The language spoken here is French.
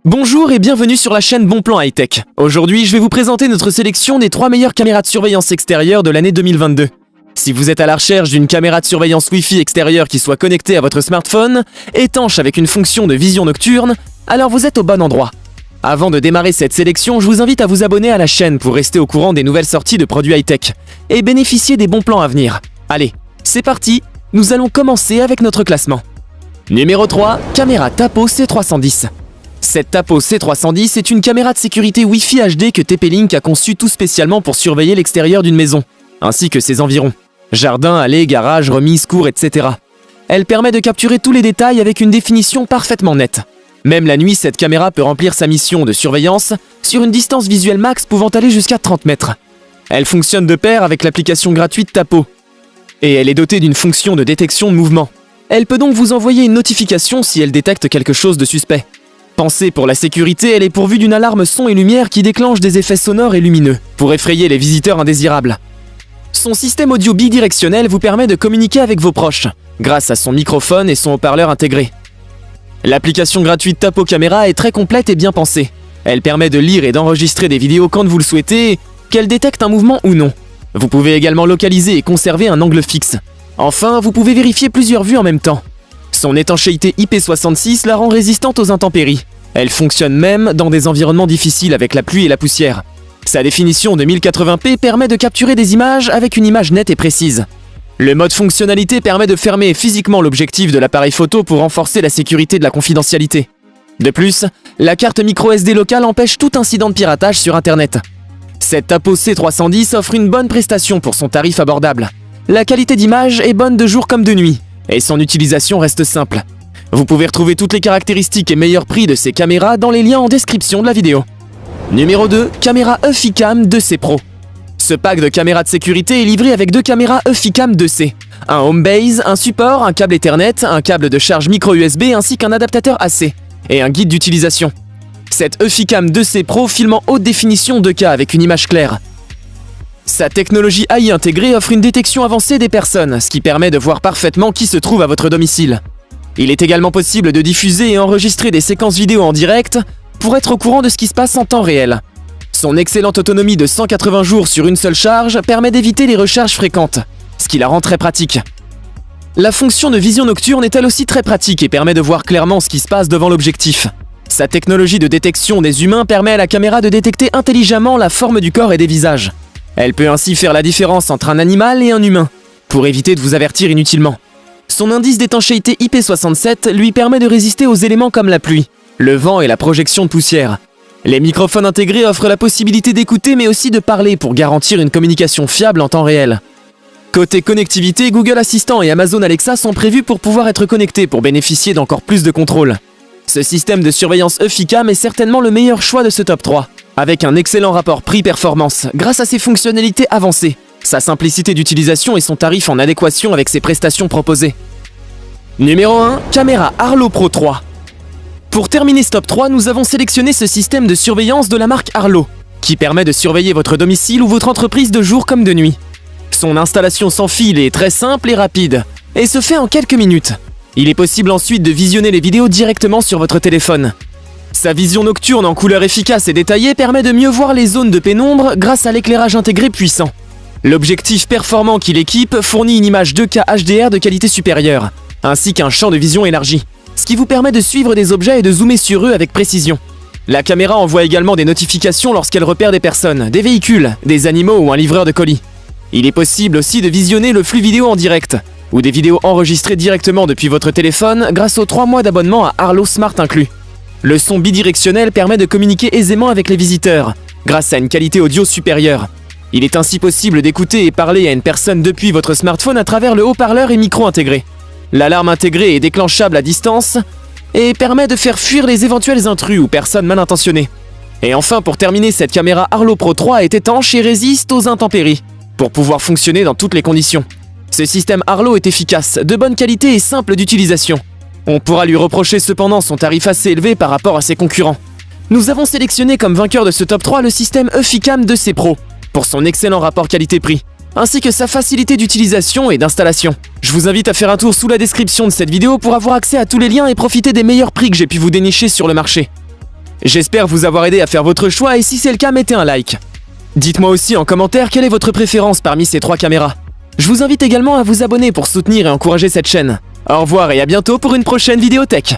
Bonjour et bienvenue sur la chaîne Bon Plan High Tech. Aujourd'hui, je vais vous présenter notre sélection des 3 meilleures caméras de surveillance extérieure de l'année 2022. Si vous êtes à la recherche d'une caméra de surveillance Wi-Fi extérieure qui soit connectée à votre smartphone, étanche avec une fonction de vision nocturne, alors vous êtes au bon endroit. Avant de démarrer cette sélection, je vous invite à vous abonner à la chaîne pour rester au courant des nouvelles sorties de produits high-tech et bénéficier des bons plans à venir. Allez, c'est parti, nous allons commencer avec notre classement. Numéro 3, caméra Tapo C310. Cette Tapo C310 est une caméra de sécurité Wi-Fi HD que TP-Link a conçue tout spécialement pour surveiller l'extérieur d'une maison, ainsi que ses environs. Jardin, allées, garages, remises, cours, etc. Elle permet de capturer tous les détails avec une définition parfaitement nette. Même la nuit, cette caméra peut remplir sa mission de surveillance sur une distance visuelle max pouvant aller jusqu'à 30 mètres. Elle fonctionne de pair avec l'application gratuite Tapo. Et elle est dotée d'une fonction de détection de mouvement. Elle peut donc vous envoyer une notification si elle détecte quelque chose de suspect. Pensée pour la sécurité, elle est pourvue d'une alarme son et lumière qui déclenche des effets sonores et lumineux pour effrayer les visiteurs indésirables. Son système audio bidirectionnel vous permet de communiquer avec vos proches, grâce à son microphone et son haut-parleur intégré. L'application gratuite Tapo Caméra est très complète et bien pensée. Elle permet de lire et d'enregistrer des vidéos quand vous le souhaitez, qu'elle détecte un mouvement ou non. Vous pouvez également localiser et conserver un angle fixe. Enfin, vous pouvez vérifier plusieurs vues en même temps. Son étanchéité IP66 la rend résistante aux intempéries. Elle fonctionne même dans des environnements difficiles avec la pluie et la poussière. Sa définition de 1080p permet de capturer des images avec une image nette et précise. Le mode fonctionnalité permet de fermer physiquement l'objectif de l'appareil photo pour renforcer la sécurité de la confidentialité. De plus, la carte microSD locale empêche tout incident de piratage sur Internet. Cette Tapo C310 offre une bonne prestation pour son tarif abordable. La qualité d'image est bonne de jour comme de nuit, et son utilisation reste simple. Vous pouvez retrouver toutes les caractéristiques et meilleurs prix de ces caméras dans les liens en description de la vidéo. Numéro 2, caméra EFICAM 2C Pro. Ce pack de caméras de sécurité est livré avec 2 caméras EFICAM 2C, un home base, un support, un câble Ethernet, un câble de charge micro USB ainsi qu'un adaptateur AC, et un guide d'utilisation. Cette EFICAM 2C Pro filme en haute définition 2K avec une image claire. Sa technologie AI intégrée offre une détection avancée des personnes, ce qui permet de voir parfaitement qui se trouve à votre domicile. Il est également possible de diffuser et enregistrer des séquences vidéo en direct pour être au courant de ce qui se passe en temps réel. Son excellente autonomie de 180 jours sur une seule charge permet d'éviter les recharges fréquentes, ce qui la rend très pratique. La fonction de vision nocturne est elle aussi très pratique et permet de voir clairement ce qui se passe devant l'objectif. Sa technologie de détection des humains permet à la caméra de détecter intelligemment la forme du corps et des visages. Elle peut ainsi faire la différence entre un animal et un humain, pour éviter de vous avertir inutilement. Son indice d'étanchéité IP67 lui permet de résister aux éléments comme la pluie, le vent et la projection de poussière. Les microphones intégrés offrent la possibilité d'écouter mais aussi de parler pour garantir une communication fiable en temps réel. Côté connectivité, Google Assistant et Amazon Alexa sont prévus pour pouvoir être connectés pour bénéficier d'encore plus de contrôle. Ce système de surveillance EFICAM est certainement le meilleur choix de ce top 3. Avec un excellent rapport prix-performance, grâce à ses fonctionnalités avancées, sa simplicité d'utilisation et son tarif en adéquation avec ses prestations proposées. Numéro 1, caméra Arlo Pro 3. Pour terminer ce top 3, nous avons sélectionné ce système de surveillance de la marque Arlo, qui permet de surveiller votre domicile ou votre entreprise de jour comme de nuit. Son installation sans fil est très simple et rapide, et se fait en quelques minutes. Il est possible ensuite de visionner les vidéos directement sur votre téléphone. Sa vision nocturne en couleur efficace et détaillée permet de mieux voir les zones de pénombre grâce à l'éclairage intégré puissant. L'objectif performant qu'il équipe fournit une image 2K HDR de qualité supérieure, ainsi qu'un champ de vision élargi, ce qui vous permet de suivre des objets et de zoomer sur eux avec précision. La caméra envoie également des notifications lorsqu'elle repère des personnes, des véhicules, des animaux ou un livreur de colis. Il est possible aussi de visionner le flux vidéo en direct, ou des vidéos enregistrées directement depuis votre téléphone grâce aux 3 mois d'abonnement à Arlo Smart inclus. Le son bidirectionnel permet de communiquer aisément avec les visiteurs, grâce à une qualité audio supérieure. Il est ainsi possible d'écouter et parler à une personne depuis votre smartphone à travers le haut-parleur et micro intégré. L'alarme intégrée est déclenchable à distance et permet de faire fuir les éventuels intrus ou personnes mal intentionnées. Et enfin, pour terminer, cette caméra Arlo Pro 3 est étanche et résiste aux intempéries, pour pouvoir fonctionner dans toutes les conditions. Ce système Arlo est efficace, de bonne qualité et simple d'utilisation. On pourra lui reprocher cependant son tarif assez élevé par rapport à ses concurrents. Nous avons sélectionné comme vainqueur de ce top 3 le système EFICAM 2C Pro, pour son excellent rapport qualité-prix, ainsi que sa facilité d'utilisation et d'installation. Je vous invite à faire un tour sous la description de cette vidéo pour avoir accès à tous les liens et profiter des meilleurs prix que j'ai pu vous dénicher sur le marché. J'espère vous avoir aidé à faire votre choix et si c'est le cas, mettez un like. Dites-moi aussi en commentaire quelle est votre préférence parmi ces 3 caméras. Je vous invite également à vous abonner pour soutenir et encourager cette chaîne. Au revoir et à bientôt pour une prochaine vidéo tech.